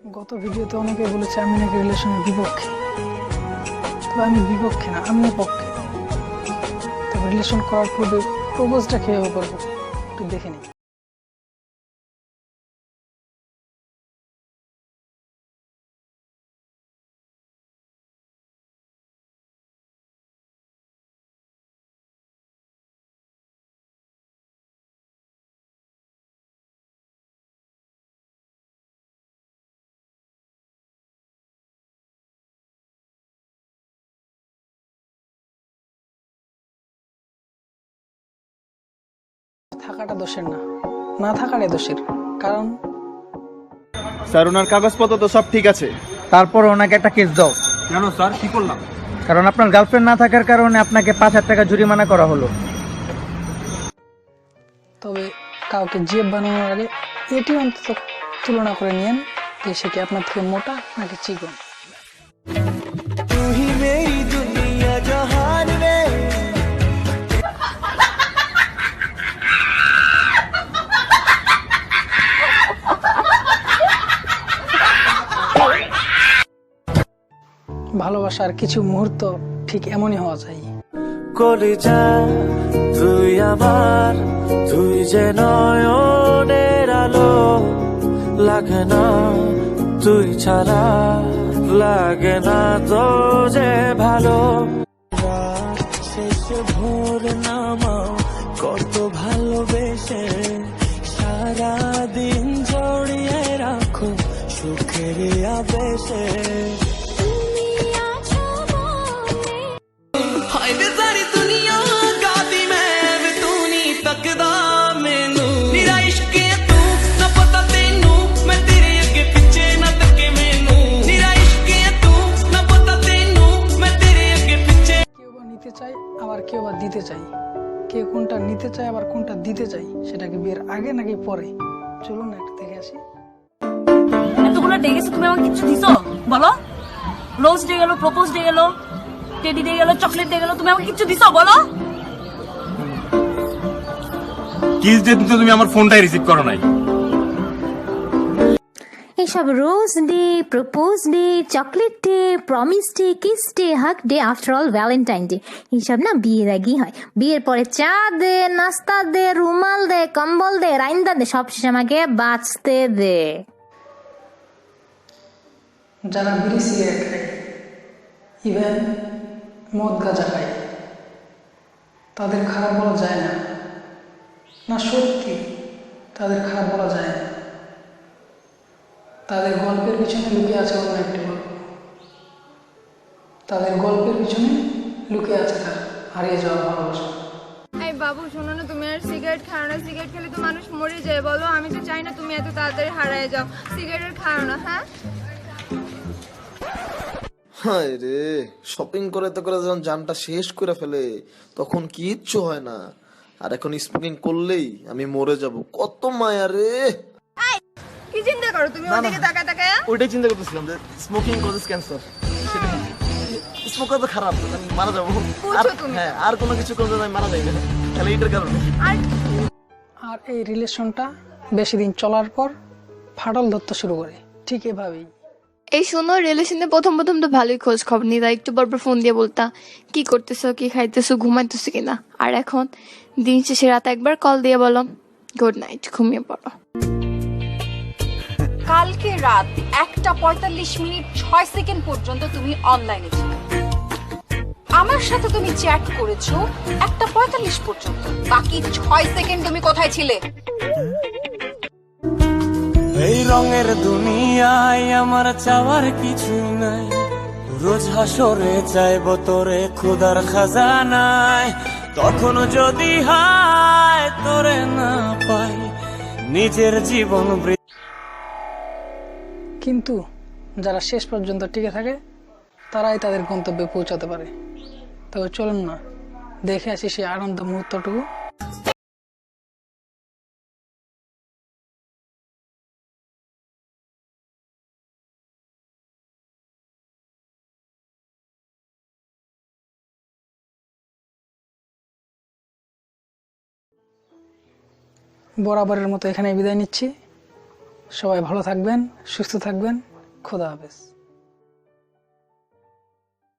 গত ভিডিওতে অনেকে বলেছে আমি নাকি রিলেশনের বিপক্ষে। তবে আমি বিপক্ষে না, আমিও পক্ষে। তবে রিলেশন করার পূর্বে প্রপোজটা কিভাবে করবো একটু দেখে নিই। থাকাটা দোষের না, না থাকাটাই দোষের। কারণ স্যার ওনার কাগজপত্র তো সব ঠিক আছে, তারপর ওনাকে একটা কেস দাও। কেন স্যার, কি করলাম? কারণ আপনার গার্লফ্রেন্ড না থাকার কারণে আপনাকে 5,000 টাকা জরিমানা করা হলো। তবে কাউকে জিএফ বানানোর আগে এটি অন্তত তুলনা করে নিয়েন যে সে কি আপনার থেকে মোটা নাকি চিকন। ভালোবাসার কিছু মুহূর্ত ঠিক এমনই হওয়া চাই। কলিজা তুই আমার, তুই যে নয়নের আলো, লাগে না তুই ছাড়া, লাগে না তো যে ভালো। শেষে ভোর নামাও কত ভালোবেসে, সারাদিন জড়িয়ে রাখো সুখের আবেশে। আবার কেউ বা দিতে চাই, কে কোনটা নিতে চায় আবার কোনটা দিতে চাই, সেটাকে বিয়ের আগে নাকি পরে, চলুন না একটু দেখে আসি। এতগুলো ডে গেছে, তুমি আমাকে কিছু দিছো বলো? রোজ ডে গেল, প্রপোজ ডে গেল, টেডি ডে গেল, চকলেট ডে গেল, তুমি আমাকে কিছু দিছো বলো? কিস ডে দিতে তুমি আমার ফোনটাই রিসিভ করো নাই। এইসব rose day, propose day, chocolate day, promise day, kiss day, hug day, after all Valentine day, এইসব না বিয়ের আগেই হয়। বিয়ের পরে চা দে, নাস্তা দে, রুমাল দে, কম্বল দে, রাইন্দা দে, সব শেষে আমাকে বাঁচতে দে। যারা বিড়ি সিগারেট খায়, ইভেন মদ গাঁজা খায়, তাদের খারাপ বলা যায় না, না সত্যি তাদের খারাপ বলা যায় না। তাদের গল্পের পিছনে লুকিয়ে আছে অন্য একটি গল্প। তাদের গল্পের পিছনে লুকিয়ে আছে তার হারিয়ে যাওয়া ভালোবাসা। এই বাবু শোনো না, তুমি আর সিগারেট খাও না। সিগারেট খেলে তো মানুষ মরে যায় বলো। আমি তো চাই না তুমি এত তাড়াতাড়ি হারিয়ে যাও। সিগারেট খাও না, হ্যাঁ? হায় রে, শপিং করে যখন জানটা শেষ করে ফেলে তখন কিচ্ছু হয় না, আর এখন স্মোকিং করলেই আমি মরে যাব। কত মায়া রে। কি চিন্তা করো তুমি ওদিকে তাকায় তাকায়? ওইটাই চিন্তা করতেছিলাম যে স্মোকিং কজেস ক্যান্সার। স্মোকার তো খারাপ, আমি মারা যাবো। হ্যাঁ, আর কোনো কিছু করলে আমি মারা যাই না, তাহলে এইটার কারণে। আর এই রিলেশনটা বেশি দিন চলার পর ফাটল ধরতে শুরু করে, ঠিক এভাবেই। এই শোনো, রিলেশনে প্রথম তো ভালোই খোঁজ খবর নিতা, একটু পর ফোন দিয়ে বলতা কি করতেছো, কি খাইতেছো, ঘুমাইতেছো কিনা। আর এখন দিন শেষে রাত একবার কল দিয়ে বলো গুড নাইট, ঘুমিয়ে পড়ো। কালকে রাত 1:45 6 সেকেন্ড পর্যন্ত তুমি অনলাইনে ছিলে। আমার সাথে তুমি চ্যাট করেছো 1:45 পর্যন্ত। বাকি 6 সেকেন্ড তুমি কোথায় ছিলে? এই রঙের দুনিয়ায় আমার চাওয়ার কিছু নাই, রোজ হাসরে চাইব তোরে খুদার খাজানায়। তখন যদি হায় তোরে না পাই, নিজের জীবন। কিন্তু যারা শেষ পর্যন্ত টিকে থাকে তারাই তাদের গন্তব্যে পৌঁছাতে পারে। তবে চলুন না দেখে আসি সেই আনন্দ মুহূর্তটুকু। বরাবরের মতো এখানে বিদায় নিচ্ছি। সবাই ভালো থাকবেন, সুস্থ থাকবেন। খোদা হাফেজ।